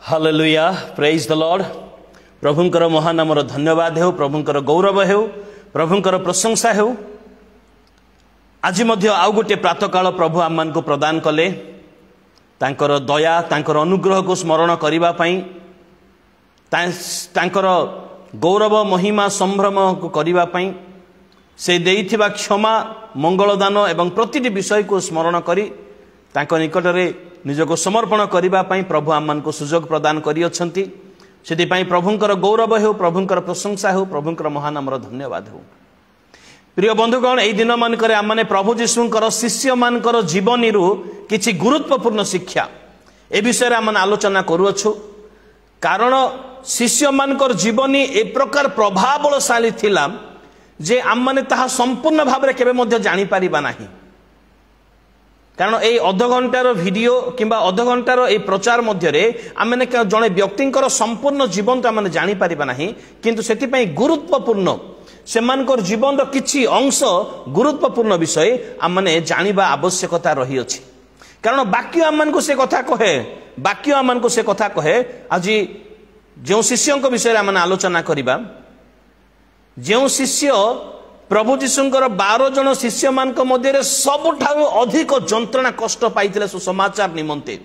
Hallelujah praise the lord. प्रभुंकर महानामर धन्यवाद हो, प्रभुंकर गौरव हो, प्रभुंकर प्रशंसा हो। आज मध्य आउ गोटे प्रातःकाल प्रभु आम को प्रदान कले तांकर दया तांकर अनुग्रह को स्मरण करने पाई, तांकर गौरव महिमा संभ्रम को करने पाई, से देइथिबा क्षमा मंगलदान एवं प्रतिटी विषय को स्मरण करी तांको निकटरे निजको समर्पण करने पाई प्रभु आम को सुजोग प्रदान करियछंती। सेथिपाई प्रभुंकर गौरव हो, प्रभुंकर प्रशंसा हो, प्रभुंकर महानामर धन्यवाद हो। प्रिय बंधुगण, एई दिन मानकरे आम माने प्रभु जीशुंकर शिष्य मानकर जीवनी रु किछि गुरुत्वपूर्ण शिक्षा ए विषय आम आलोचना करूछु। कारण शिष्य मानकर जीवनी ए प्रकार प्रभावशाली थिला जे आम माने ताहा संपूर्ण भाव रे केबे मध्ये जानि परिबा नाही। कारण ए अध घंटार वीडियो किंबा अध घंटार ए प्रचार मध्य रे आमे जने व्यक्तिंकर संपूर्ण जीवन तो आमे जानि परिबा नाही, किंतु सेति पई गुरुत्वपूर्ण सेमानकर जीवन किछि अंश गुरुत्वपूर्ण विषय आमे जानिबा आवश्यकता रही अछि। कारण बाकी आमान को से कथा कहे, बाकी आमान को से कथा कहे। आज जो शिष्यों को विषय आमे आलोचना करिबा, जो शिष्य प्रभु जीशुंकर 12 जन शिष्य मान मध्य सबुठारु अधिक जंत्रणा कष्ट पाइथिले सुसमाचार निमंते।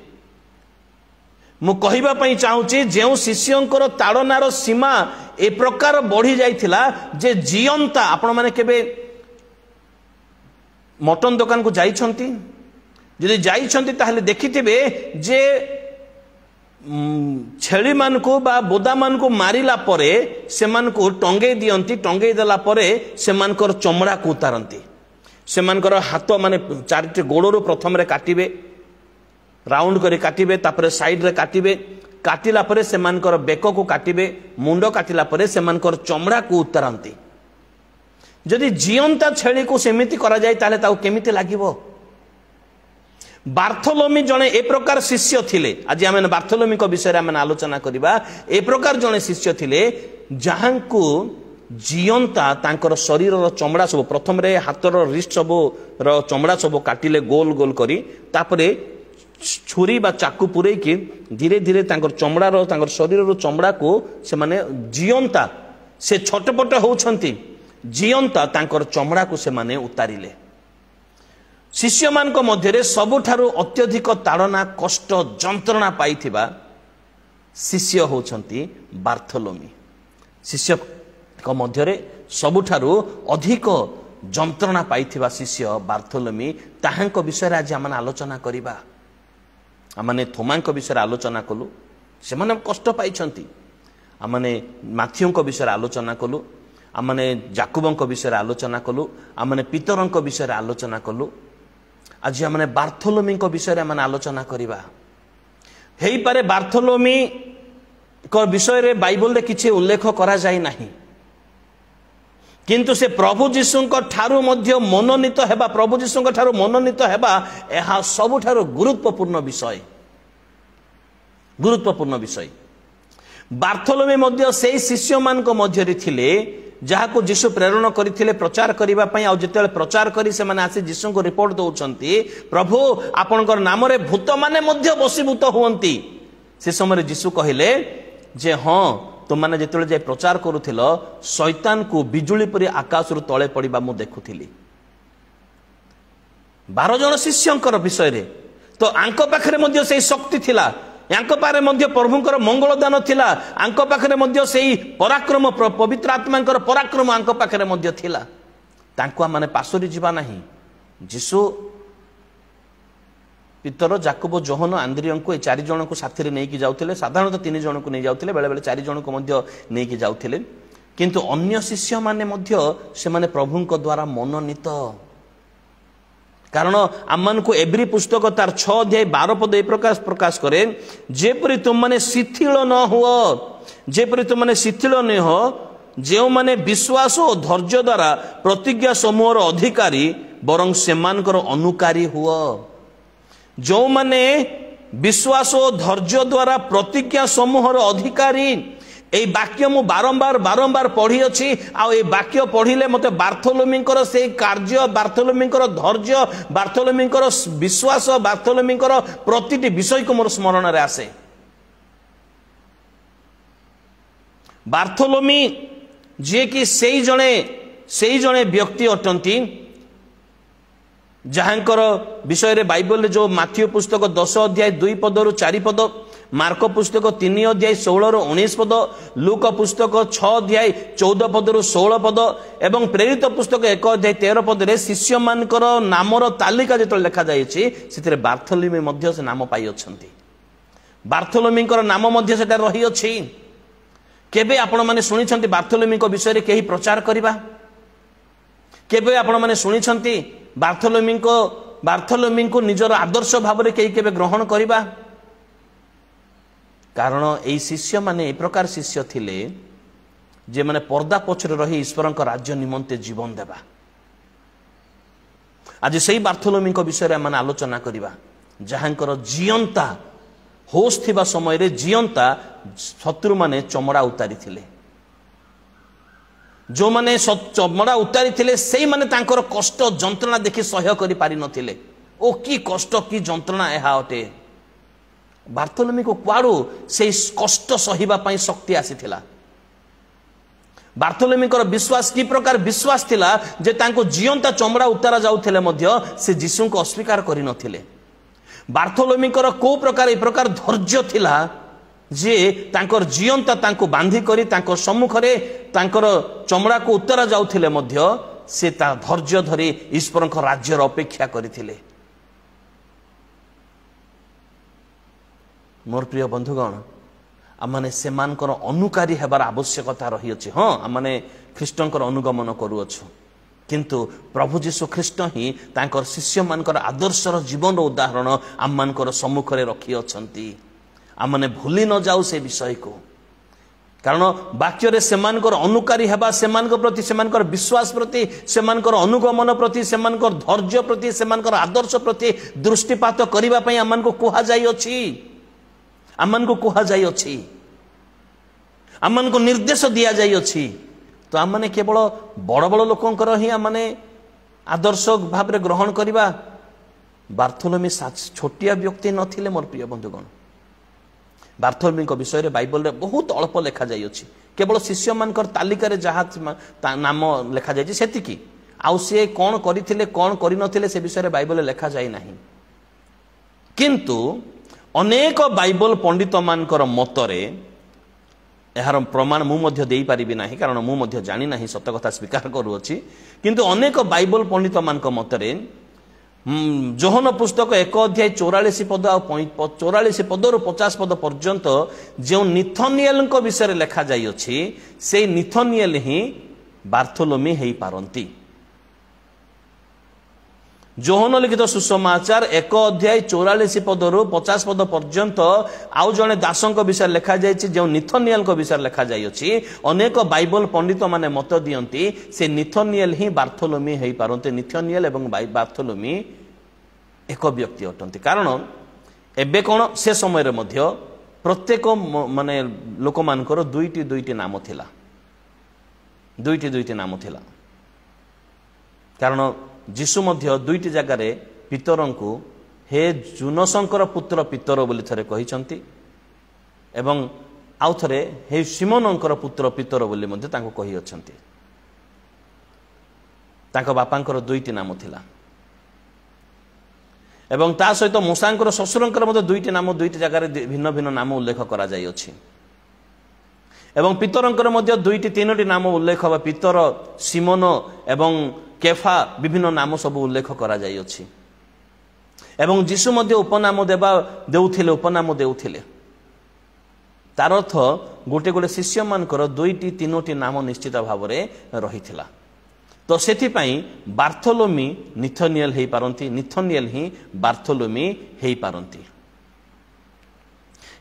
मु कहिबा पई चाहूची, जे शिष्यंकर ताड़नार सीमा ए प्रकार बढ़ी जाइथिला जे जियंता आपण माने केबे मटन दुकान को जाइछंती, यदि जाइछंती ताहले देखिथिबे जे छेली मान को बा बोदा मान को मारिला परे से मान को टंगे दियंती, टंगे देला परे से मानकर चमड़ा को उतारंती। से मानकर हाथ माने चारिटे गोड़ो प्रथम रे काटिबे, राउंड करे काटिबे, तापरे साइड रे काटिबे, काटिला परे से मानकर बेक को काटिबे, मुंडो काटिला परे से मानकर चमड़ा को उतारंती। जदि जियंता छेली को सेमिति करा जाय ताले ताऊ केमिति लागिवो? बार्थोलोमी जने ए प्रकार शिष्य थिले। आज आमे बार्थोलोमी को विषय आमे आलोचना करिबा। ए प्रकार जने शिष्य थिले जहां को जियंता तांकर शरीर रो चमड़ा सब प्रथम रे हाथ रो रिस्ट सब रो चमड़ा सब काटिले गोल गोल करी, तापरे छुरी बा चाकू पुरे कि धीरे धीरे तांकर चमड़ा रो तांकर शरीर रो चमड़ा को से माने जियंता से छटपट होउछंती, जियंता तांकर चमड़ा को से माने उतारिले। शिष्य मान को मध्य सबुठारु अत्यधिक ताड़ना कष्ट जंत्रणा पाइथिबा शिष्य होउछंती बार्थोलोमी। शिष्य को मध्य सबुठारु अधिक जंत्रणा पाइथिबा शिष्य बार्थोलोमी। ताहांक विषय आज आम आलोचना करिबा। आमने थोमांक विषय आलोचना कलु, से माने कष्ट पाइछंती। आमने माथियों को विषय आलोचना कलु, आमने जाकुबंक विषय आलोचना कलु, आमने पीतरंक विषय आलोचना कलु। आज हमने बार्थोलोमी को विषय में आलोचना करिबा। हेई पारे बार्थोलोमी को विषय रे बाइबल रे किछि उल्लेख करा जाय नाही, किंतु से प्रभु जीशु को ठारू मध्य मनोनीत हेबा, प्रभु जीशु को ठारू मनोनीत हेबा एहा सबुठारू गुरुत्वपूर्ण विषय, गुरुत्वपूर्ण विषय। बार्थोलोमी मध्य से शिष्य मान को मध्य रे थिले जहाँ को जीशु प्रेरण करथिले प्रचार करिबा पई। आ जेतेले प्रचार करी से माने आसी जीशु को रिपोर्ट दउछंती, प्रभु आपनकर नाम रे भूत माने मध्य बसीभूत हुवंती। से समय जीशु कहिले जे हां तुम माने जेतेले जे प्रचार करूथिलो शैतान को बिजुली परि आकाश रु तळे पड़िबा मु देखुथिली। 12 जन शिष्यंकर विषय रे तो आंको पाखरे मध्य से शक्ति थिला, यांको पारे मध्य प्रभुंकर मंगलदान थिला, आंको पाखरे मध्य सेही पराक्रम पवित्र आत्मांकर पराक्रम आंको पाखरे मध्य थिला। तांको माने पासोरी जिबा नाही। जीशु पीतर जाकुब जोहन आंद्रियं को 4 जन को साथी रे नेकी जाउथिले। साधारणतः 3 जन को नै जाउथिले, बेले बेले 4 जन को मध्य नेकी जाउथिले, किंतु अन्य शिष्य माने मध्य से माने प्रभुंक द्वारा मनोनीत। कारण आमान को एवरी पुस्तक तार 6 अध्याय 12 पद ए प्रकार प्रकाश करे, जेपरि तुम माने शिथिल न हुओ, जेपरि तुम माने शिथिल न हो, जे माने विश्वास और धैर्य द्वारा प्रतिज्ञा समूहर अधिकारी बरं सेमानकर अनुकारी हुओ। जो माने विश्वास और धैर्य द्वारा प्रतिज्ञा समूहर अधिकारी, ए वाक्य मु बारंबार बारंबार पढ़ी अछि। आ ए वाक्य पढ़िले मते बार्थोलोमींकर से कार्य, बार्थोलोमींकर धैर्य, बार्थोलोमींकर विश्वास, बार्थोलोमींकर प्रतिटी विषय को मोर स्मरण रे आसे। बार्थोलोमी जे कि सेई जणे व्यक्ति अटंती जहाँकर विषय रे बाइबल जो माथ्यू पुस्तक 10 अध्याय 2 पदरु 4 पद, मार्क पुस्तक 3 अध्याय 16 रु 19 पद, लूक पुस्तक 6 अध्याय 14 पदरु 16 पद एवं प्रेरित पुस्तक 1 अध्याय 13 पद रे शिष्य मानकर नामर तालिका जेतो लिखा जायछि सेतिरे बार्थोलोमी मध्य से नाम पाई अछंती। बार्थोलोमीकर नाम मध्य सेटा रही अछि। केबे आपण माने सुनिछंती बार्थोलोमी को विषय रे केही प्रचार करिबा? केबे आपण माने सुनिछंती बार्थोलोमी को निजर आदर्श भाव में कई केबे ग्रहण करिबा? कारण एई शिष्य माने ए प्रकार शिष्य थिले जे माने पर्दा पछरे रही ईश्वर को राज्य निमंते जीवन देबा। आज सेई बार्थोलोमी को विषय रे माने आलोचना करिबा जहाँकर जियंता होश थिबा समय रे जियंता शत्रु माने चमड़ा उतारी थिले। जो माने चमड़ा उतारी थिले सेई माने तांकर कष्ट जंत्रणा देखि सह्य करि पारि नथिले। ओ की कष्ट की जंत्रणा एहा अटे। बार्थोलोमी को कुआडू से कष्ट सहिबा पई शक्ति आसीथिला। बार्थोलोमी को विश्वास की प्रकार विश्वास थिला जे तांको जियंता चमड़ा उतारा जाउथिले मध्य से यीशु को अस्वीकार करि नथिले। बार्थोलोमी को प्रकार ए प्रकार धैर्य थिला जे तांकर जियंता तांको बांधी करी तांको सम्मुखरे तांकर चमड़ा को उतारा जाउथिले मध्य से ता धैर्य धरी ईश्वर को राज्यर अपेक्षा करिथिले। मोर प्रिय बंधुगण आमने सेमानकर अनुकारी हेबार आवश्यकता रही अछि। हाँ आमने ख्रीष्टंकर अनुगमन करूअछु किंतु प्रभु जीशु ख्रीष्ट ही तांकर शिष्य मानकर आदर्शर जीवन उदाहरण आम मानकर सम्मुखरे रखी अछंती। आमने भूली न जाऊ से विषय को कारण वाक्य रे सेमानकर अनुकारी हेबा सेमानकर प्रति सेमानकर विश्वास प्रति सेमानकर अनुगमन प्रति सेमानकर धैर्य प्रति सेमानकर आदर्श प्रति दृष्टिपात करिबा पई आमन को कुहा जाई अछि। आमन को कुहा जाई अछि। आमन को निर्देश दिया जाई अछि। तो आमने केवल बड़ बड़ लोकंकर ही आमने आदर्श भाव में ग्रहण करिबा। बार्थोलोमी छोटिया व्यक्ति नथिले मोर प्रिय बंधुगण। बार्थोलोमी को विषय रे बाइबल रे बहुत अल्प लिखा जाई अछि। केवल शिष्य मानकर तालिका रे जहा नाम लिखा जाई सेतिकी आउ से कोन करिथिले कोन करि नथिले से विषय रे बाइबल रे लिखा जाई नाही। किंतु अनेक बाइबल पंडित मानकर मतरे यार प्रमाण मु मध्य देई परिबि नाही कारण मु मध्य जानि नाही सत्य कथा स्वीकार करूअछि। किंतु अनेक बाइबल पंडित मानक मतरे जोहन पुस्तक 1 अध्याय 44 पद आ 44 पदरु 50 पद पर्यंत जो निथनिएल को विषय लिखा जाई अछि से निथनिएल ही बार्थोलोमी हेई पारंती। जोहन लिखित सुसमाचार 1 अध्याय 44 पदरु 50 पद पर्यंत आउ जने दासंक विषय लिखा जाय जो निथनिएल को विषय लिखा जाय अछि। अनेक बाइबल पंडित माने मत दियंती से निथनिएल ही बार्थोलोमी हेई पारंते। निथनिएल एवं बार्थोलोमी एक व्यक्ति अटंती कारण एबे कोन से समय रे मध्य प्रत्येक माने लोक मानकर दुईटी नाम थिला। दुईटी नाम थिला कारण जीशु मध्य दुईटी जगार पितरं को हे जुनसंकर पुत्र पितर बोली थरे कहिसंती एवं आउ थरे हे सिमोनंकर पुत्र पितर बोली मध्य तांको कहि अछंती। तांको बापांकर दुईटी नाम थिला एवं ता सहित मूसांकर ससुरंकर मध्य दुईटी नाम दुईटी जगार भिन्न भिन्न नाम उल्लेख करा जाय अछि। एवं पितरंकर मध्य दुईटी तीनोटी नाम उल्लेख हवा पितर सिमोन एवं केफा विभिन्न नाम सब उल्लेख करा जाय अछि। एवं जीशु मध्य उपनाम देउथिले उपनाम देउथिले तार अर्थ गोटे गोटे शिष्य मानकर दुईटी तीनोटी नाम निश्चित भाव में रहिथिला। तो सेथि पई बार्थोलोमी निथनिएल हेई पारंती निथनिएल ही बार्थोलोमी हेई पारंती।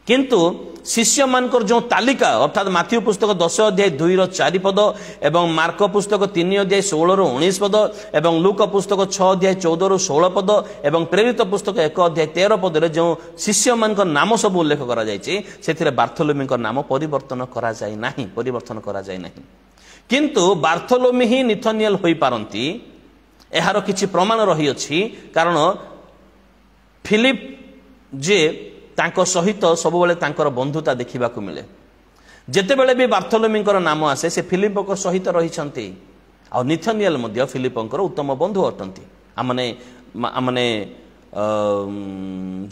किंतु शिष्य मानकर जो तालिका अर्थात माथ्यू पुस्तक 10 अध्याय 2 रो 4 पद एवं मार्क पुस्तक 3 अध्याय 16 रो 19 पद एवं लूक पुस्तक 6 अध्याय 14 रो 16 पद एवं प्रेरित पुस्तक 1 अध्याय 13 पद रे जो शिष्य मानकर नाम सब उल्लेख करा जायछि सेथिरे बार्थोलोमी को नाम परिवर्तन करा जाय नाही। किंतु बार्थोलोमी ही निथनिएल होई पारंती एहार किछि प्रमाण रही अछि। कारण फिलिप जे तांको सहित सब बेले तांकर बंधुता देखिबा को मिले। ଯେତେବେଳେ ବି ବାର୍ଥୋଲୋମିଙ୍କର ନାମ ଆସେ ସେ ଫିଲିପଙ୍କ ସହିତ ରହିଛନ୍ତି ଆଉ ନିଥନିଏଲ ମଧ୍ୟ ଫିଲିପଙ୍କର ଉତ୍ତମ ବନ୍ଧୁ ଅଟନ୍ତି। ଆମମାନେ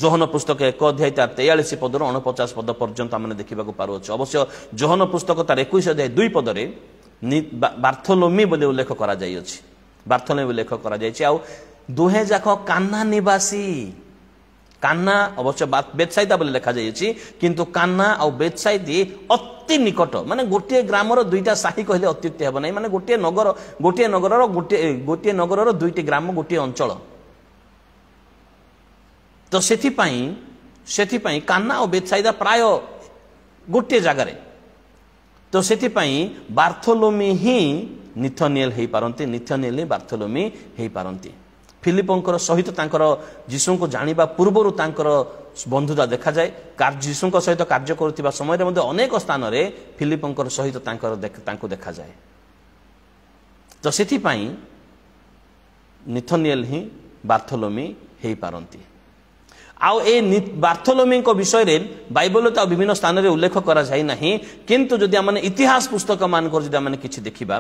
ଯୋହନ ପୁସ୍ତକ 1 ଅଧ୍ୟାୟ ତାର 43 ପଦରୁ 49 ପଦ ପର୍ଯ୍ୟନ୍ତ ଆମେ ଦେଖିବାକୁ ପାରୁଅଛୁ। ଅବଶ୍ୟ ଯୋହନ ପୁସ୍ତକ ତାର 21 ଅଧ୍ୟାୟ 2 ପଦରେ ବାର୍ଥୋଲୋମି ବୋଲି ଉଲ୍ଲେଖ କରାଯାଇଅଛି। ବାର୍ଥୋଲୋମି ଉଲ୍ଲେଖ କରାଯାଇଛି। ଆଉ ଦୁହେଁ ଯାକ କାନା ନିବାସୀ। କାନା ଅବଶ୍ୟ ବେତସାଇଦା ବୋଲି ଲେଖାଯାଇଛି, କିନ୍ତୁ କାନା ଆଉ ବେତସାଇଦି ଅତି ନିକଟ, ମାନେ ଗୋଟିଏ ଗ୍ରାମର ଦୁଇଟା ସାହି କହିଲେ ଅତ୍ୟୁକ୍ତି ହେବ ନାହିଁ। ମାନେ ଗୋଟିଏ ନଗରର ଦୁଇଟି ଗ୍ରାମ, ଗୋଟିଏ ଅଞ୍ଚଳ। ତ ସେଥିପାଇଁ କାନା ଆଉ ବେତସାଇଦା ପ୍ରାୟ ଗୋଟିଏ ଜାଗାରେ। ତ ସେଥିପାଇଁ ବାର୍ଥୋଲୋମି ହିଁ ନିଥନିଏଲ ହେଇପାରନ୍ତି, ନିଥନିଏଲ ହିଁ ବାର୍ଥୋଲୋମି ହେଇପାରନ୍ତି। ଫିଲିପଙ୍କର ସହିତ ତାଙ୍କର ଯୀଶୁଙ୍କୁ ଜାଣିବା ପୂର୍ବରୁ ତାଙ୍କର ବନ୍ଧୁତା ଦେଖାଯାଏ। ଯୀଶୁଙ୍କ ସହିତ କାର୍ଯ୍ୟ କରୁଥିବା ସମୟରେ ମଧ୍ୟ ଅନେକ ସ୍ଥାନରେ ଫିଲିପଙ୍କର ସହିତ ତାଙ୍କୁ ଦେଖାଯାଏ। ତ ସେଥିପାଇଁ ନିଥନିଏଲ ହିଁ ବାର୍ଥୋଲୋମି ହେଇପାରନ୍ତି। ଆଉ ଏ ବାର୍ଥୋଲୋମିଙ୍କ ବିଷୟରେ ବାଇବଲରେ ତ ବିଭିନ୍ନ ସ୍ଥାନରେ ଉଲ୍ଲେଖ କରାଯାଇ ନାହିଁ, କିନ୍ତୁ ଯଦି ଆମେ ଇତିହାସ ପୁସ୍ତକ ମାନଙ୍କର ଯଦି ଆମେ କିଛି ଦେଖିବା,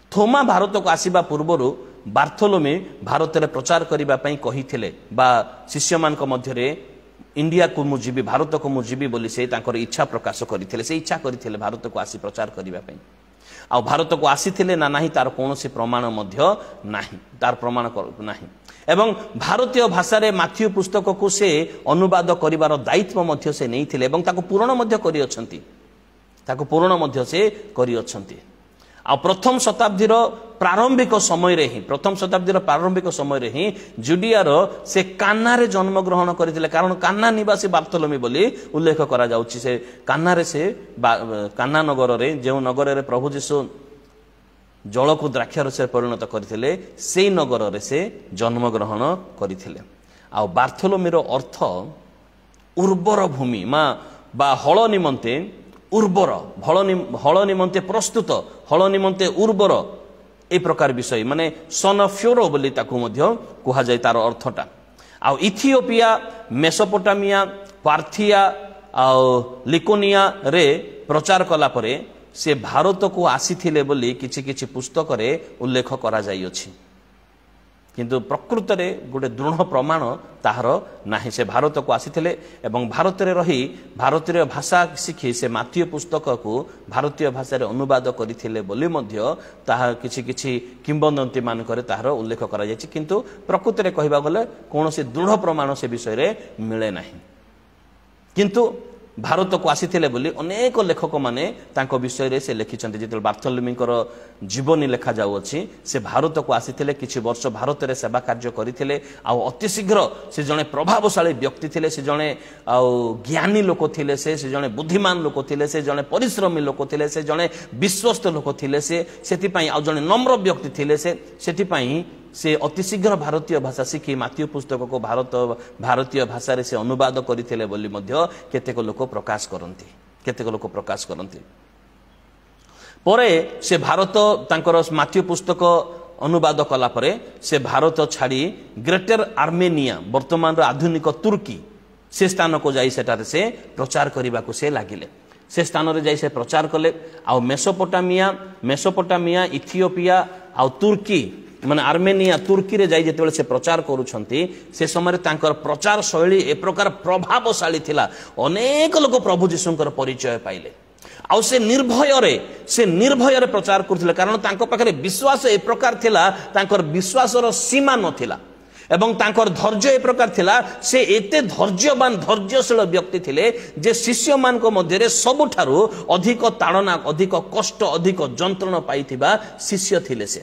ଥୋମା ଭାରତକୁ ଆସିବା ପୂର୍ବରୁ ବାର୍ଥୋଲୋମି ଭାରତରେ ପ୍ରଚାର କରିବା ପାଇଁ କହିଥିଲେ, ବା ଶିଷ୍ୟମାନଙ୍କ ମଧ୍ୟରେ ଇଣ୍ଡିଆକୁ ମୁଁ ଯିବି, ଭାରତକୁ ମୁଁ ଯିବି ବୋଲି ସେ ତାଙ୍କର ଇଚ୍ଛା ପ୍ରକାଶ କରିଥିଲେ। ସେ ଇଚ୍ଛା କରିଥିଲେ ଭାରତକୁ ଆସି ପ୍ରଚାର କରିବା ପାଇଁ। ଆଉ ଭାରତକୁ ଆସିଥିଲେ ନା ନାହିଁ ତାର କୌଣସି ପ୍ରମାଣ ମଧ୍ୟ ନାହିଁ, ତାର ପ୍ରମାଣ ନାହିଁ। ଏବଂ ଭାରତୀୟ ଭାଷାରେ ମାଥ୍ୟୁ ପୁସ୍ତକକୁ ସେ ଅନୁବାଦ କରିବାର ଦାୟିତ୍ୱ ମଧ୍ୟ ସେ ନେଇଥିଲେ ଏବଂ ତାକୁ ପୂରଣ ମଧ୍ୟ କରିଅଛନ୍ତି। ଆଉ ପ୍ରଥମ ଶତାବ୍ଦୀର ପ୍ରାରମ୍ଭିକ ସମୟରେ ହିଁ ଜୁଡିଆର ସେ କାନାରେ ଜନ୍ମଗ୍ରହଣ କରିଥିଲେ। କାରଣ କାନା ନିବାସୀ ବାର୍ଥୋଲୋମି ବୋଲି ଉଲ୍ଲେଖ କରାଯାଉଛି। ସେ କାନା ନଗରରେ, ଯେଉଁ ନଗରରେ ପ୍ରଭୁ ଯୀଶୁ ଜଳକୁ ଦ୍ରାକ୍ଷାରସରେ ପରିଣତ କରିଥିଲେ, ସେଇ ନଗରରେ ସେ ଜନ୍ମଗ୍ରହଣ କରିଥିଲେ। ଆଉ ବାର୍ଥୋଲୋମିର ଅର୍ଥ ଉର୍ବର ଭୂମି ବା ହଳ ନିମନ୍ତେ ଉର୍ବର, ହଳ ନିମନ୍ତେ ପ୍ରସ୍ତୁତ, ହଳ ନିମନ୍ତେ ଉର୍ବର, ଏ ପ୍ରକାର ବିଷୟ, ମାନେ ସନ୍ ଅଫ୍ ଫ୍ୟୁରୋ ବୋଲି ତାକୁ ମଧ୍ୟ କୁହାଯାଏ ତାର ଅର୍ଥଟା। ଆଉ ଇଥିଓପିଆ, ମେସୋପୋଟାମିଆ, ପାର୍ଥିଆ ଆଉ ଲିକୋନିଆରେ ପ୍ରଚାର କଲା ପରେ ସେ ଭାରତକୁ ଆସିଥିଲେ ବୋଲି କିଛି ପୁସ୍ତକରେ ଉଲ୍ଲେଖ କରାଯାଇଅଛି, କିନ୍ତୁ ପ୍ରକୃତରେ ଗୋଟେ ଦୃଢ଼ ପ୍ରମାଣ ତାହାର ନାହିଁ। ସେ ଭାରତକୁ ଆସିଥିଲେ ଏବଂ ଭାରତରେ ରହି ଭାରତୀୟ ଭାଷା ଶିଖି ସେ ମାଥ୍ୟୁ ପୁସ୍ତକକୁ ଭାରତୀୟ ଭାଷାରେ ଅନୁବାଦ କରିଥିଲେ ବୋଲି ମଧ୍ୟ ତାହା କିଛି କିମ୍ବଦନ୍ତୀ ମାନଙ୍କରେ ତାହାର ଉଲ୍ଲେଖ କରାଯାଇଛି, କିନ୍ତୁ ପ୍ରକୃତରେ କହିବାକୁ ଗଲେ କୌଣସି ଦୃଢ଼ ପ୍ରମାଣ ସେ ବିଷୟରେ ମିଳେ ନାହିଁ। କିନ୍ତୁ ଭାରତକୁ ଆସିଥିଲେ ବୋଲି ଅନେକ ଲେଖକମାନେ ତାଙ୍କ ବିଷୟରେ ସେ ଲେଖିଛନ୍ତି। ଯେତେବେଳେ ବାର୍ଥୋଲୋମିଙ୍କର ଜୀବନୀ ଲେଖାଯାଉଅଛି, ସେ ଭାରତକୁ ଆସିଥିଲେ, କିଛି ବର୍ଷ ଭାରତରେ ସେବା କାର୍ଯ୍ୟ କରିଥିଲେ, ଆଉ ଅତି ଶୀଘ୍ର ସେ ଜଣେ ପ୍ରଭାବଶାଳୀ ବ୍ୟକ୍ତି ଥିଲେ, ସେ ଜଣେ ଜ୍ଞାନୀ ଲୋକ ଥିଲେ, ସେ ଜଣେ ବୁଦ୍ଧିମାନ ଲୋକ ଥିଲେ, ସେ ଜଣେ ପରିଶ୍ରମୀ ଲୋକ ଥିଲେ, ସେ ଜଣେ ବିଶ୍ୱସ୍ତ ଲୋକ ଥିଲେ, ସେଥିପାଇଁ ଆଉ ଜଣେ ନମ୍ର ବ୍ୟକ୍ତି ଥିଲେ। ସେଥିପାଇଁ ସେ ଅତି ଶୀଘ୍ର ଭାରତୀୟ ଭାଷା ଶିଖି ମାଥ୍ୟୁ ପୁସ୍ତକକୁ ଭାରତୀୟ ଭାଷାରେ ସେ ଅନୁବାଦ କରିଥିଲେ ବୋଲି ମଧ୍ୟ କେତେକ ଲୋକ ପ୍ରକାଶ କରନ୍ତି। ପରେ ସେ ତାଙ୍କର ମାଥ୍ୟୁ ପୁସ୍ତକ ଅନୁବାଦ କଲା ପରେ ସେ ଭାରତ ଛାଡ଼ି ଗ୍ରେଟର ଆର୍ମେନିଆ, ବର୍ତ୍ତମାନର ଆଧୁନିକ ତୁର୍କୀ, ସେ ସ୍ଥାନକୁ ଯାଇ ସେଠାରେ ସେ ପ୍ରଚାର କରିବାକୁ ସେ ଲାଗିଲେ। ସେ ସ୍ଥାନରେ ଯାଇ ସେ ପ୍ରଚାର କଲେ। ଆଉ ମେସୋପୋଟାମିଆ, ଇଥିଓପିଆ ଆଉ ତୁର୍କୀ, ମାନେ ଆର୍ମେନିଆ, ତୁର୍କୀରେ ଯାଇ ଯେତେବେଳେ ସେ ପ୍ରଚାର କରୁଛନ୍ତି, ସେ ସମୟରେ ତାଙ୍କର ପ୍ରଚାର ଶୈଳୀ ଏ ପ୍ରକାର ପ୍ରଭାବଶାଳୀ ଥିଲା, ଅନେକ ଲୋକ ପ୍ରଭୁ ଯୀଶୁଙ୍କର ପରିଚୟ ପାଇଲେ। ଆଉ ସେ ନିର୍ଭୟରେ ପ୍ରଚାର କରୁଥିଲେ, କାରଣ ତାଙ୍କ ପାଖରେ ବିଶ୍ୱାସ ଏ ପ୍ରକାର ଥିଲା, ତାଙ୍କର ବିଶ୍ୱାସର ସୀମା ନଥିଲା ଏବଂ ତାଙ୍କର ଧୈର୍ଯ୍ୟ ଏ ପ୍ରକାର ଥିଲା। ସେ ଏତେ ଧୈର୍ଯ୍ୟଶୀଳ ବ୍ୟକ୍ତି ଥିଲେ ଯେ ଶିଷ୍ୟମାନଙ୍କ ମଧ୍ୟରେ ସବୁଠାରୁ ଅଧିକ ତାଡ଼ନା, ଅଧିକ କଷ୍ଟ, ଅଧିକ ଯନ୍ତ୍ରଣା ପାଇଥିବା ଶିଷ୍ୟ ଥିଲେ ସେ।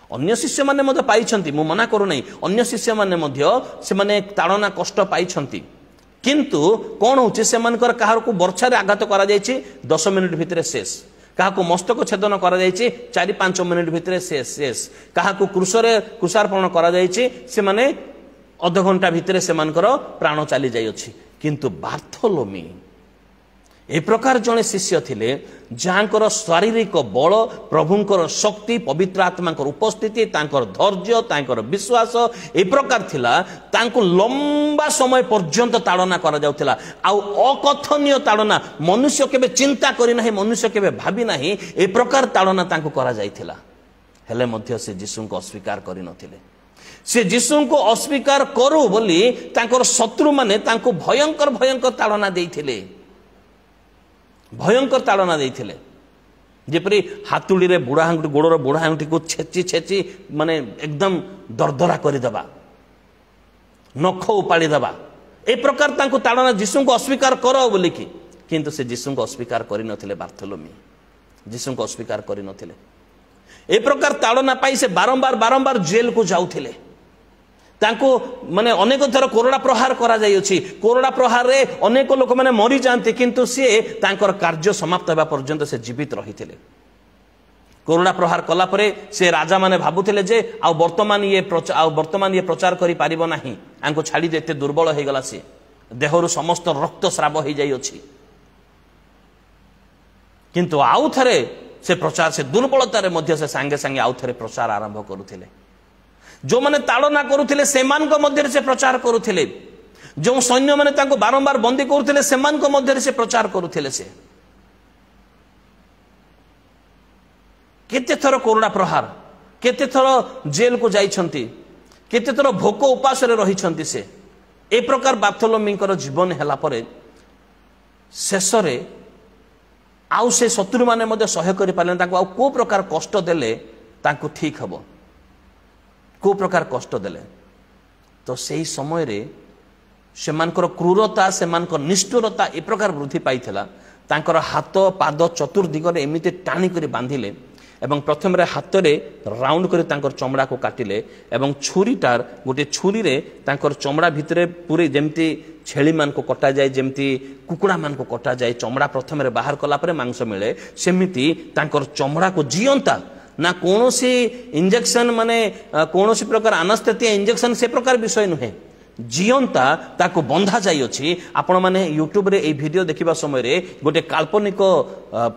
ଅନ୍ୟ ଶିଷ୍ୟମାନେ ମଧ୍ୟ ପାଇଛନ୍ତି, ମୁଁ ମନା କରୁନାହିଁ, ଅନ୍ୟ ଶିଷ୍ୟମାନେ ମଧ୍ୟ ସେମାନେ ତାଡ଼ନା କଷ୍ଟ ପାଇଛନ୍ତି, କିନ୍ତୁ କ'ଣ ହେଉଛି, ସେମାନଙ୍କର କାହାକୁ ବର୍ଚ୍ଛାରେ ଆଘାତ କରାଯାଇଛି 10 ମିନିଟ୍ ଭିତରେ ଶେଷ, କାହାକୁ ମସ୍ତକ ଛେଦନ କରାଯାଇଛି 4-5 ମିନିଟ୍ ଭିତରେ ଶେଷ, କାହାକୁ କୃଷାର୍ପଣ କରାଯାଇଛି, ସେମାନେ ଅଧଘଣ୍ଟା ଭିତରେ ସେମାନଙ୍କର ପ୍ରାଣ ଚାଲି ଯାଇଅଛି। କିନ୍ତୁ ବାର୍ଥୋଲୋମି ए प्रकार जड़े शिष्य थिले जहाँकर शारीरिक बल प्रभुंकर शक्ति पवित्र आत्मा उपस्थिति तांकर धैर्य तांकर विश्वास ए प्रकार थिला तांको लंबा समय पर्यंत ताड़ना करा जाउथिला आउ अकथनीय ताड़ना मनुष्य केबे चिंता करि नाही मनुष्य केबे भाबी नाही ए प्रकार ताड़ना तांको करा जाइथिला हेले मध्य से यीशु को अस्वीकार करि नथिले से यीशु को अस्वीकार करू बोली तांकर शत्रु माने तांको भयंकर भयंकर ताड़ना देइथिले भयंकर ताड़ना देइथिले जेपरी हातुड़ी रे बुढ़ा आंगुठी गोड़र बुढ़ा आंगुठी को छेची छेची माने एकदम दरदरा कर देबा नख उपाड़ी देबा ए प्रकार तांको ताड़ना यीशु को अस्वीकार करो बोली कि किंतु से यीशु को अस्वीकार करि नथिले बार्थोलोमी यीशु को अस्वीकार करि नथिले ए प्रकार ताड़ना पाई से बारंबार बारंबार जेल को जाउथिले तांको माने अनेक थर कोरोना प्रहार करा जाई अछि कोरोना प्रहार रे अनेक लोक माने मरि जानते किंतु से तांकर कार्य समाप्त होबा पर्यंत से जीवित रहिथिले कोरोना प्रहार कला परे से राजा माने भाबुथिले जे आ वर्तमान ये प्रचार करि पारिबो नाही आंको छाडी देते दुर्बल हे गला से देहरु समस्त रक्त स्राव हे जाई अछि किंतु आउ थरे से प्रचार से दुर्बलता रे मध्य से संगे संगे आउ थरे प्रचार आरंभ करुथिले जो माने ताड़ना करुथिले सेमान को मध्य से प्रचार करुथिले जो सैन्य माने तांको बारंबार बंदी करुथिले सेमान को मध्य से प्रचार करुथिले से केते थर कोरोना प्रहार केते थर जेल को जाइछंती केते थर भोक उपास रे रहिछंती से ए प्रकार बार्थोलोमीकर जीवन हैला परे शेष रे आउ से शत्रु माने मध्य सहाय करि पाले तांको आउ को प्रकार कष्ट देले तांको ठीक हबो को प्रकार कष्ट देले तो सही समय रे सेमानकर क्रूरता सेमानकर निष्ठुरता ए प्रकार वृद्धि पाइथिला तांकर हाथ पाद चतुर्दिग रे एमिते टाणी करी बांधिले एवं प्रथम रे हाथ रे राउंड करी तांकर चमड़ा को काटिले एवं छुरीटार गोटे छुरी रे तांकर चमड़ा भितरे पूरे जेमती छेली मान को कटा जाए जेमती कुकुड़ा मान को कटा जाए चमड़ा प्रथम रे बाहर कला परे मांस मिले सेमिति तांकर चमड़ा को जियंता ना कौनसी इंजेक्शन माने कौनसी प्रकार अनास्थेसिया इंजेक्शन से प्रकार विषय नुहे जियंता ताको बंधा जाई अछि आपण माने यूट्यूब रे ए वीडियो देखिबा समय रे गोटे काल्पनिक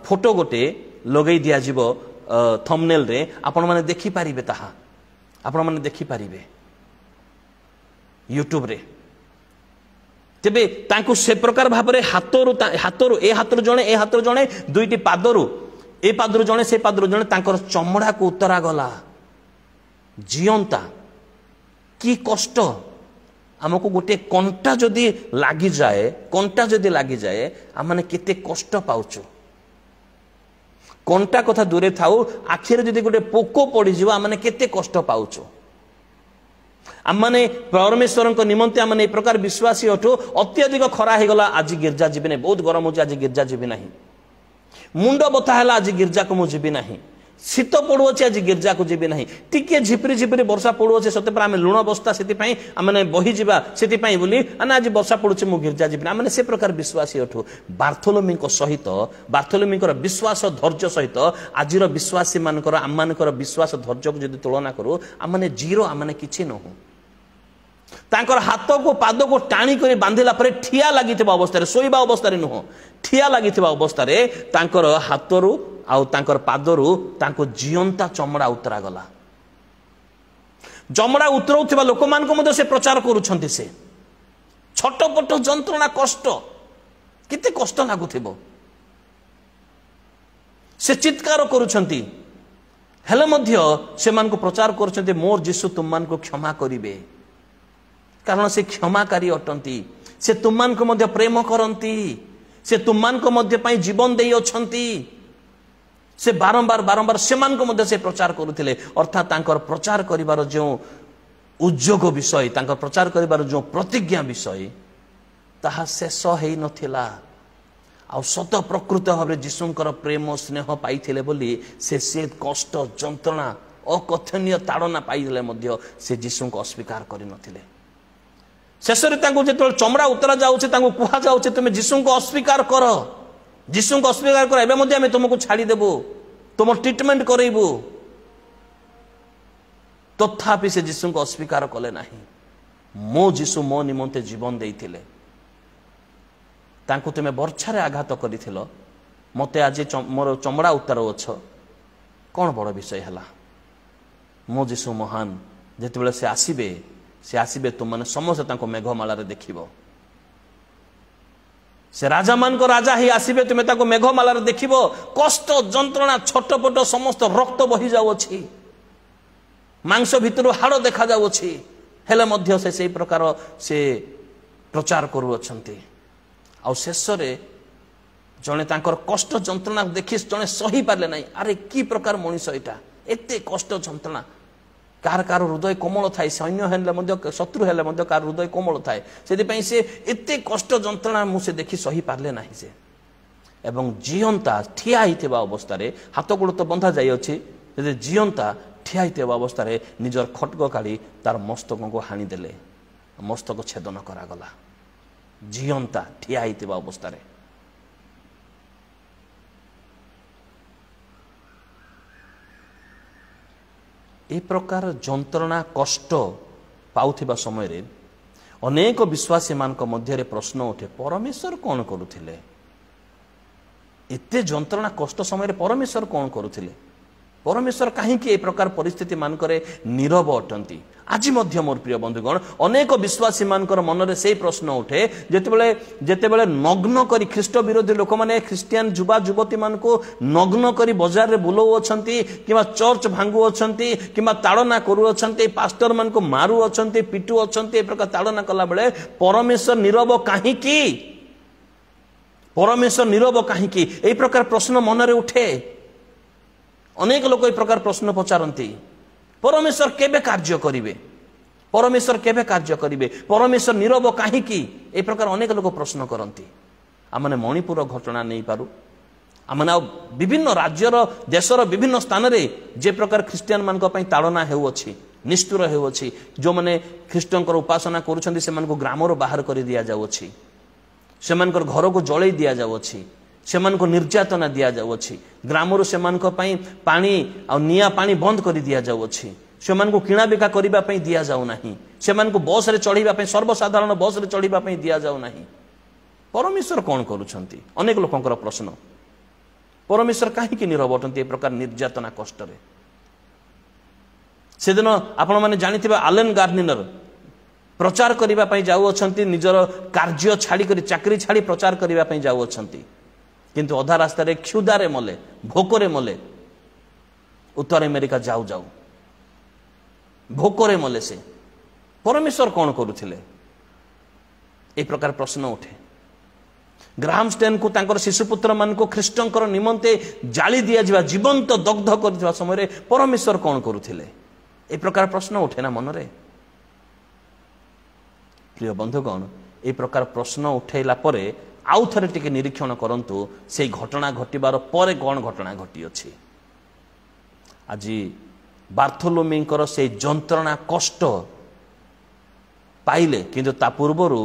फोटो गोटे लगेई दिया जिवो थंबनेल रे आपण माने देखि पारिबे ताहा आपण माने देखि पारिबे यूट्यूब रे तेबे तांको से प्रकार भाबरे हातरु ए हातरु जणे दुईटी पादरु ए पादरु जणे से पादरु जणे तांकर चमड़ा को उतरा गला जियंता की कष्ट हमको गोटे कंटा जदि लागी जाए आम माने केते कष्ट पाउछु कंटा कथा दूरे थाउ आखिरे जदि गोटे पोको पड़ी जिवो आम माने केते कष्ट पाउछु आम माने परमेश्वर निमंते आम माने ए प्रकार विश्वासी अठु अत्यधिक खरा हे गला आज गिरजा जीबे नै बहुत गरम होची आज गिरजा जीबे नाही मुंड बता है आज गिरजा को मुझे ना शीत पड़ुचे आज गिरजा को जीवी ना टिके झिपरी झिपरी वर्षा पड़ुचे सत्य आम लुण बस्ता से आम बही जा से बोली आज वर्षा पड़ुचे मु गिरजा जीवी ना मैंने से प्रकार विश्वासी अठू बार्थोलोमी सहित बार्थोलोमी विश्वास धैर्य सहित आज विश्वासी मानकर आम मानकर विश्वास धैर्य को जब तुलना करूँ आम मैंने जीरो आम मैंने किसी नहूँ तांकर हाथ को पाद को टाणी कर बांधिला परे ठिया लगी अवस्था शोवा अवस्था नुह ठिया लगी अवस्था तांकर हाथरू आउ तांकर पादरू तांको जियंता चमड़ा उतरा गला चमड़ा उतराउथिबा लोक मान को मध्य से प्रचार करूछंती से छटपट जंत्रणा कष्ट केते कष्ट लागुथिबो से चित्कार करूछंती हेले मध्य से मान को प्रचार करूछंती मोर यीशु तुम मान को क्षमा करिवे कारण से क्षमाकारी अटंती से तुमान को मध्य प्रेम करंती से तुमान को मध्य पाई जीवन देई अछंती से बारंबार बारंबार से मान को मध्य से प्रचार करुथिले अर्थात तांकर प्रचार करिवार जो उद्योग विषय तांकर प्रचार करिवार जो प्रतिज्ञा विषय ताहा शेष हेई नथिला आ सत प्रकृत भाव यीशुंकर प्रेम स्नेह पाइथिले बोली से कष्ट जंत्रणा अकथनीय ताड़ना पाइले मध्य से यीशु को अस्वीकार करि नथिले शेष जो चमड़ा उतरा जाऊे कह जाऊे तुम यीशु को अस्वीकार कर यीशु को अस्वीकार कर एवं तुमको छाड़देबू तुम ट्रिटमेंट करेबू तथापि से यीशु को अस्वीकार कले ना मो यीशु मो निमंते जीवन देइथिले तांको तुमे बर्छारे आघात करिथिल मते आज मोर चमड़ा उतार अछ कौन बड़ विषय है मो जीशु महान जिते से आसबे तुम मैंने समस्त मेघमाल देखिब से राजा मान को राजा ही आसबे तुम्हें मेघमाल देखिब कष्ट जंत्रणा छटपट समस्त रक्त बही जाऊँगी मांस भितर हाड़ देखा जाऊँगी हेले मध्य से प्रकार से प्रचार करुअछंती आ शेष जड़े तांकर कष्ट जंत्रणा देखी जड़े सही पारे ना अरे कि प्रकार मनीष यहाँ एत कष्ट जंत्रणा कार कार हृदय कोमल थाए सैन्य हेल्ले शत्रु हेल्ले कार हृदय कोमल थाए से एत कष्ट जंत्रणा मुझे देखी सही पारे ना से एवं जीवंता ठिया होता अवस्था हाथ गोड़ तो बंधा जाइए जीवंता ठिया होता अवस्था निजर खटक काढ़ी तार मस्तक को हाणीदेले मस्तक छेदन करागला जीवंता ठिया होता अवस्था ए प्रकार जंत्रणा कष्ट पाउथिबा समय रे अनेक विश्वासी मानक मध्य प्रश्न उठे परमेश्वर कौन करुथिले एते जंत्रणा कष्ट समय रे परमेश्वर कौन करुथिले परमेश्वर कहीं ए प्रकार परिस्थिति मानकरे नीरव अटंती आज मध्य मोर प्रिय बंधुगण अनेक विश्वासी मानकर मनरे से प्रश्न उठे जेतेबेले नग्न करी ख्रीष्ट विरोधी लोक माने ख्रिस्टियन युवा युवती मान को नग्न करी बाजार रे बुलाउ अछंती किबा चर्च भांगु अछंती किबा ताड़ना करू अछंती पास्टर मान को मारू अछंती पिटू अछंती ए प्रकार ताड़ना कला बेले परमेश्वर नीरव काहे की परमेश्वर नीरव काहे की ए प्रकार प्रश्न मनरे उठे अनेक लोक ए प्रकार प्रश्न पचारती परमेश्वर केबे कार्य करिवे परमेश्वर केबे कार्य करिवे परमेश्वर नीरव काहे की ए प्रकार अनेक लोक प्रश्न करती आमने मणिपुर घटना नहीं पारू आमने विभिन्न राज्यर देशर विभिन्न स्थान रे जे प्रकार ख्रिस्टियन मान को ताड़ना हेउछि निष्ठुर हेउछि जो माने ख्रिस्टंकर उपासना करूछंती से मान को ग्रामरो बाहर कर दिया जाउछि से मानकर घर को जळै दिया जाउछि से मान को निर्यातना दिया जाउछि ग्रामरो से मान को पानी आ निया पानी बंद कर दिया जाउछि से मान को किणा बिका करिबा पई दिया जाउ नाही से मान को बस रे चढ़ीबा पई सर्वसाधारण बस रे चढ़ीबा पई दिया जाउ नाही परमेश्वर कौन करूछंती अनेक लोकंकर प्रश्न परमेश्वर काहे कि नीरव अटंती ए प्रकार निर्यातना कष्ट रे से दिन आपण माने जानिथिबा आलेन गार्निनर प्रचार करिबा पई जाउ अछंती निजर कार्य छाड़ी करी चाकरी छाड़ी प्रचार करिबा पई जाउ अछंती किंतु अधा रास्ता रे क्षुधारे मले भोकरे मले उत्तर अमेरिका जाऊ जाऊ भोकरे मले से परमेश्वर कौन करुथिले ए प्रकार प्रश्न उठे ग्राहम स्टेन को तांकर शिशुपुत्र मान को ख्रिस्टंकर निमंते जाली दिया जिबा जीवंत दग्ध करथिबा समय रे परमेश्वर कौन करुथिले ए प्रकार प्रश्न उठे ना मनरे प्रिय बंधुगण ए प्रकार प्रश्न उठेला परे आउ थरे टिके निरीक्षण करंतु से घटना घटिबार परे कौन घटना घटी अछि आज बार्थोलोमींकर से जंत्रणा कष्ट पाइले किंतु ता पूर्वरु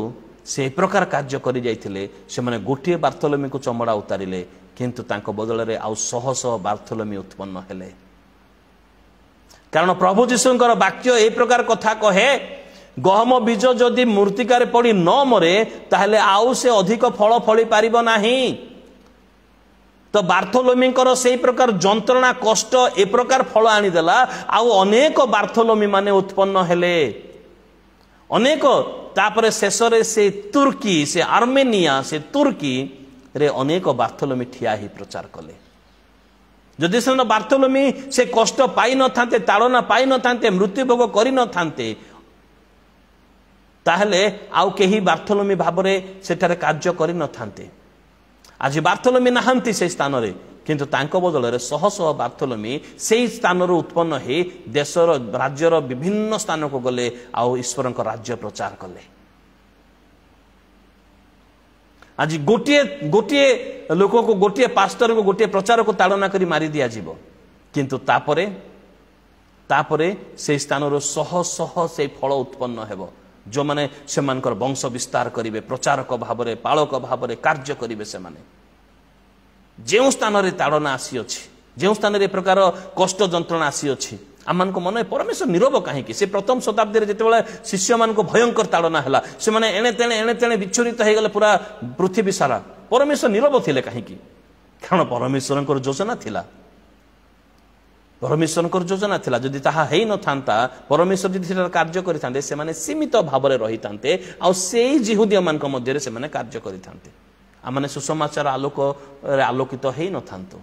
से प्रकार कार्य करि जाइथिले से माने गोटिए बार्थोलोमी को चमड़ा उतारिले किंतु तांको बदल रे आउ शह शह बार्थोलोमी उत्पन्न हेले कारण प्रभु जीशुंकर वाक्य ए प्रकार कथा कहे गहम बीज जदि मूर्तिकार पड़ी न मरे ताहले आउ से अधिक फल फली पारिब नाही तो बार्थोलोमींकर से प्रकार जंत्रणा कष्ट ए प्रकार फल आनीदेला आउ अनेक बार्थोलोमी माने उत्पन्न हेले अनेक तापरे शेषरे से तुर्की से आर्मेनिया से तुर्की रे अनेक बार्थोलोमी ठिया ही प्रचार कले जदि से बार्थोलोमी से कष्ट पाई न थांते ताड़ना पाई न थांते मृत्युभोग करि न थांते ताहले आउ केही बार्थोलोमी भाबरे सेठारे कार्य करि न थांते आज बार्थोलोमी नाहंती से स्थान रे किंतु तांको बदल रे शह शह बार्थोलोमी से स्थान रो उत्पन्न हे देशर राज्यर विभिन्न स्थान को गले आउ ईश्वरक राज्य प्रचार कले आज गोटे गोटे लोक को गोटे पास्टर को गोटे प्रचार को ताड़ना करी मारी दिया जीवो किंतु तापरे से स्थान रो शह शह से फल उत्पन्न हेबो जो माने से मानकर वंश विस्तार करिवे प्रचारक भावरे पालक भावरे कार्य करिवे से माने जे स्थान रे ताड़ना आसी अछि जे स्थान रे प्रकार कष्ट जंत्रणा आसी अछि आमको मन परमेश्वर नीरव कहीं से प्रथम शताब्दी जिते शिष्य मान भयंकर ताड़ना है से एणे तेणे विच्छोरित हो गले पूरा पृथ्वी सारा परमेश्वर नीरव थे कहीं कारण परमेश्वर योजना थिला परमेश्वर योजना थिला जदि ताहा हेई न थांता परमेश्वर जदि कार्य करिथांते से माने सीमित भाव में रही थांते आ सेई जिहुदिया मान मध्य से माने कार्य करिथांते आमने सुसमाचार आलोक आलोकित हेई न थांतो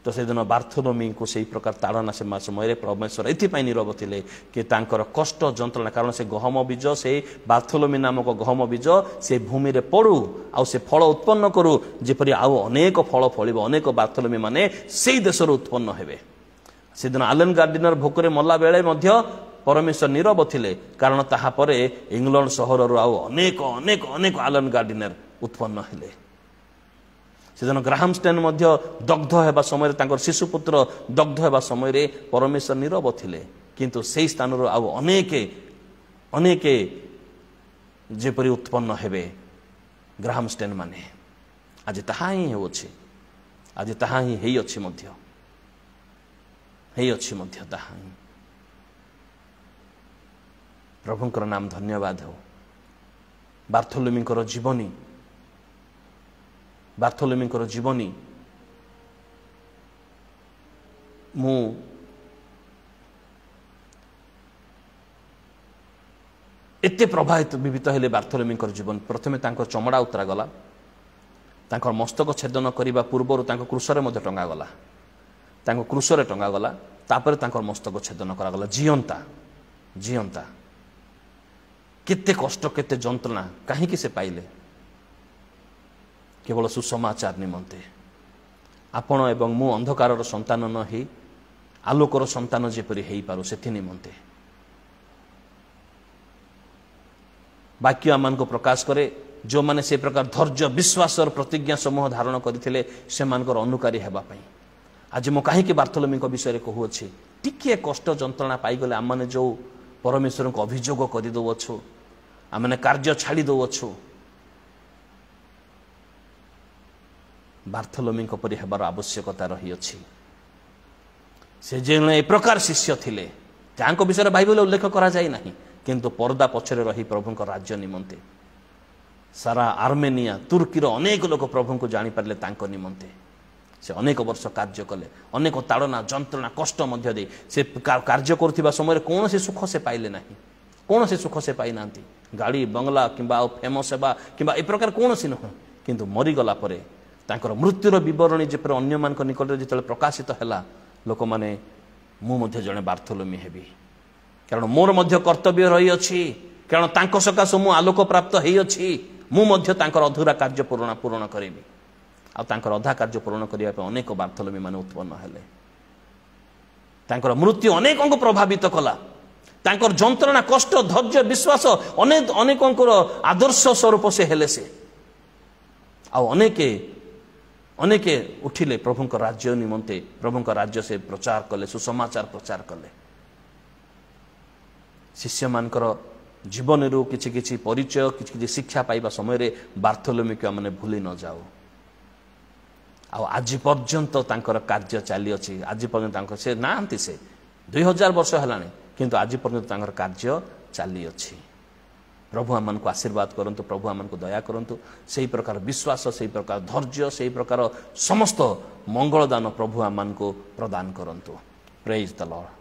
तो से दिन बार्थोलोमी को से प्रकार ताड़ना से समय परमेश्वर एथिपाई नीरव थिले कि तांकर कष्ट जंत्रणा कारण से गहम बीज से बार्थोलोमी नामक गहम बीज से भूमि रे पड़ू आ से फल उत्पन्न करू जेपरि आउ अनेक फल फलिब अनेक बार्थोलोमी माने सेई देशर उत्पन्न हेबे से दिन आलेन गार्डिनर भोकरे मल्ला बेले मध्य परमेश्वर नीरव थिले कारण ताहा परे इंग्लैंड सहर रु आउ अनेक अनेक अनेक आलेन गार्डिनर उत्पन्न हेले सेजन ग्राहम स्टेन मध्य दग्ध हेबा समय तांकर शिशुपुत्र दग्ध हेबा समय परमेश्वर नीरव थिले किंतु सेई स्थान रो आउ अनेके अनेके जेपरि उत्पन्न हेबे ग्राहम स्टेन माने आज ताहा ही होछि आज ताहा ही हेई अछि मध्य हेई अछि मध्य ताहा ही प्रभुंकर नाम धन्यवाद हो बार्थोलोमीकर जीवनी बार्थोलोमीकर जीवनी मु एते प्रभावित विवित हेले बार्थोलोमीकर जीवन प्रथमे तांकर चमड़ा उतरा गला तांकर मस्तक छेदन करने पूर्वर तांकर क्रूसरे मध्य टंगा गला तांकर क्रूसरे टंगा गला तापर तांकर मस्तक छेदन करा गला जियंता जियंता केते कष्ट केते जंत्रणा कहीं से पाइले केवल सुसमाचार निमंते आपण एवं मु अंधकार संतान न ही आलोकर संतान जेपरि हेई पारु सेथि निमंते वाक्य आमान को प्रकाश करे जो माने से प्रकार धैर्य विश्वास और प्रतिज्ञा समूह धारण करथिले से मानकर अनुकारी हेबा पई आज मो काहे कि बार्थोलोमी को विषय रे कहू अछि टिके कष्ट जंत्रणा पाई गले आमाने जो परमेश्वर को अभियोग करि दो अछु आमाने कार्य छाड़ी दो अछु बार्थोलोमी को परि हेबार आवश्यकता रही अछि से जे ए प्रकार शिष्य थिले तांको विषय बाइबल उल्लेख करा जाय नाही किंतु पर्दा पछरे रही प्रभु को राज्य निमंते सारा आर्मेनिया तुर्कीर अनेक लोक प्रभु को जानी पारले तांको निमंते से अनेक वर्ष कार्य कले अनेक ताड़ना जंत्रणा कष्ट मध्य दे से कार्य करथिबा समय कौन से सुख से पाइले नाही कौन से सुख से पाई नांती गाड़ी बंगला किंबा फेमस हेबा किंबा ए प्रकार कौन सी नुह किंतु मरी गला परे तांकर मृत्युर विवरणी जेपर अन्य मान निकट जिते प्रकाशित हैला लोक माने मु मध्य जने बार्थोलोमी हेबी कारण मोर मध्य कर्तव्य रही अछि कारण तांको सकाश मु आलोक प्राप्त हेई अछि मु मध्य तांकर अधूरा कार्य पूर्ण करेबी आ तांकर अधा कार्य पूर्ण करिया पे अनेक बार्थोलोमी माने उत्पन्न हेले तांकर मृत्यु अनेक प्रभावित कला तांकर जंत्रणा कष्ट धैर्य विश्वास अनेक अनेकंकर आदर्श स्वरूप से हेले से आ अनेके अनेके उठिले प्रभुंक राज्य निमंते प्रभुंक राज्य से प्रचार कले सुसमाचार प्रचार कले शिष्य मानकर जीवन रू किछि किछि परिचय किछि किछि शिक्षा पाइबा समय रे बार्थोलोमी को माने भूली न जाओ आ आज पर्यंत तांकर कार्य चली अछि आज पर्यंत तांकर से नांती से 2000 वर्ष हलाने किंतु आज पर्यंत तांकर कार्य चली अछि प्रभु आमान को आशीर्वाद करंतु प्रभु आमान को दया करंतु सही प्रकार विश्वास सही प्रकार धैर्य सही प्रकार समस्त मंगल दान प्रभु आमान को प्रदान करंतु प्रेज द लॉर्ड।